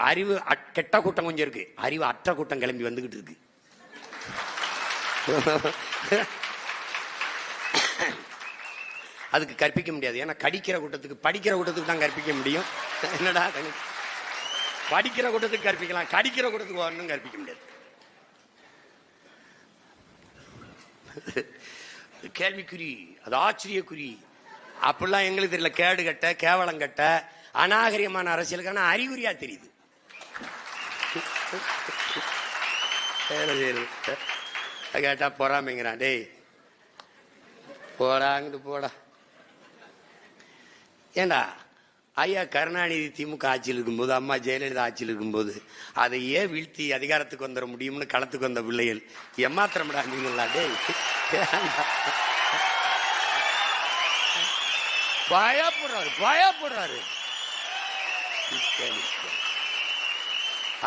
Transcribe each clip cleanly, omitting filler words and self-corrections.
அறிவு கெட்ட கூட்டம் கொஞ்சம் இருக்கு, அறிவு அற்ற கூட்டம் கிளம்பி வந்துகிட்டு இருக்கு. அதுக்கு கற்பிக்க முடியாது. ஏன்னா கடிக்கிற கூட்டத்துக்கு படிக்கிற கூட்டத்துக்கு தான் கற்பிக்க முடியும். என்னடா படிக்கிற கூட்டத்துக்கு கற்பிக்கலாம், கடிக்கிற கூட்டத்துக்கு வரணும் கற்பிக்க முடியாது. கேள்விக்குறி, அது ஆச்சரியக்குறி. அப்படிலாம் எங்களுக்கு தெரியல. கேடு கட்ட, கேவலம் கட்ட, அநாகரிகமான அரசியலுக்கான அறிகுறியா தெரியுது. கேட்டா பொறாமைங்கிறான். டேய் போடாங்கிட்டு போடா. ஏண்டா ஐயா கருணாநிதி திமுக ஆட்சியில் இருக்கும்போது, அம்மா ஜெயலலிதா ஆட்சியில் இருக்கும்போது அதையே வீழ்த்தி அதிகாரத்துக்கு வந்துட முடியும்னு களத்துக்கு வந்த பிள்ளைகள் ஏமாத்திரமிடா நீங்களா. டேய் பயப்படுறாரு.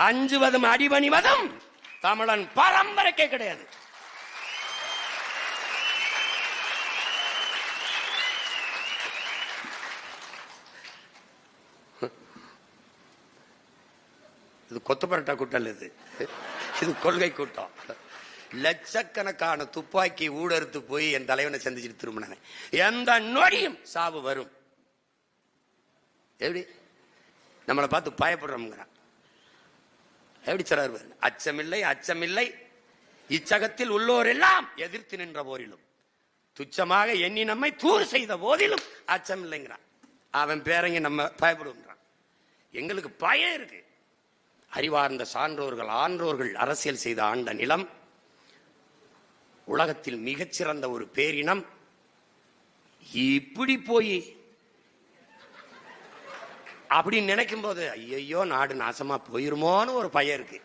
அஞ்சுவதும் அடிபணிவதும் தமிழன் பரம்பரைக்கே கிடையாது. இது கொத்தப்பரட்டா கூட்டம், இது கொள்கை கூட்டம். லட்சக்கணக்கான துப்பாக்கி ஊடறுத்து போய் என் தலைவனை சந்திச்சுட்டு திரும்பினாங்க. எந்த நொடியும் சாவு வரும். எப்படி நம்மளை பார்த்து பயப்படுறோம்ங்கிறான். எப்படி சொல்றாரு? அச்சமில்லை அச்சமில்லை இச்சகத்தில் உள்ளோர் எல்லாம் எதிர்த்து நின்ற போரிலும் துச்சமாக எண்ணி நம்மை தூர் செய்த போதிலும் அச்சமில்லைங்கிறான். அவன் பேரங்க நம்ம பயப்படுவோம்ங்கிறான். எங்களுக்கு பயம் இருக்கு. அறிவார்ந்த சான்றோர்கள் ஆன்றோர்கள் அரசியல் செய்த ஆண்ட நிலம், உலகத்தில் மிகச்சிறந்த ஒரு பேரினம். இப்படி போய் அப்படின்னு நினைக்கும் போது ஐயோ நாடு நாசமா போயிருமோன்னு ஒரு பயம் இருக்கு.